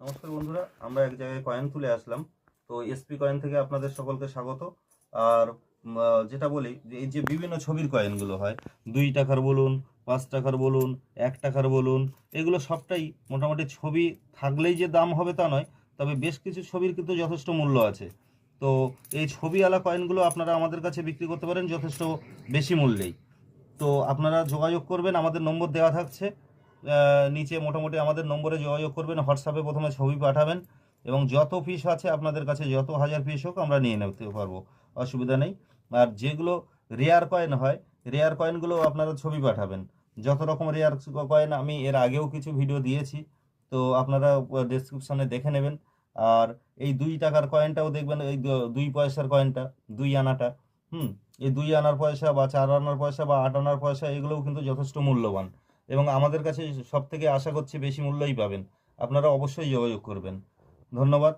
নমস্কার বন্ধুরা, আমরা এক জায়গায় কয়েন তুলে আসলাম। তো এসপি কয়েন থেকে আপনাদের সকলকে স্বাগত। আর যেটা বলি যে এই যে বিভিন্ন ছবির কয়েনগুলো হয়, 2 টাকার বলুন, 5 টাকার বলুন, 1 টাকার বলুন, এগুলো সবটাই মোটামুটি ছবি থাকলেই যে দাম হবে তা নয়, তবে বেশ কিছু ছবির কিন্তু যথেষ্ট মূল্য আছে। তো এই ছবিওয়ালা কয়েনগুলো আপনারা আমাদের কাছে বিক্রি করতে পারেন যথেষ্ট বেশি মূল্যেই। তো আপনারা যোগাযোগ করবেন, আমাদের নম্বর দেওয়া থাকছে নিচে। মোটামুটি আমাদের নম্বরে যোগাযোগ করবেন, হোয়াটসঅ্যাপে প্রথমে ছবি পাঠাবেন এবং যত পিস আছে আপনাদের কাছে, যত হাজার পিস হোক আমরা নিয়ে নিতে পারবো, অসুবিধা নেই। আর যেগুলো রেয়ার কয়েন হয়, রেয়ার কয়েনগুলো আপনারা ছবি পাঠাবেন। যত রকম রেয়ার কয়েন আমি এর আগেও কিছু ভিডিও দিয়েছি, তো আপনারা ডেসক্রিপশানে দেখে নেবেন। আর এই 2 টাকার কয়েনটাও দেখবেন, এই 2 পয়সার কয়েনটা, 2 আনাটা। এই 2 আনার পয়সা বা 4 আনার পয়সা বা 8 আনার পয়সা, এগুলোও কিন্তু যথেষ্ট মূল্যবান এবং আমাদের কাছে সব থেকে আশা করছি বেশি মূল্যই পাবেন। আপনারা অবশ্যই যোগাযোগ করবেন। ধন্যবাদ।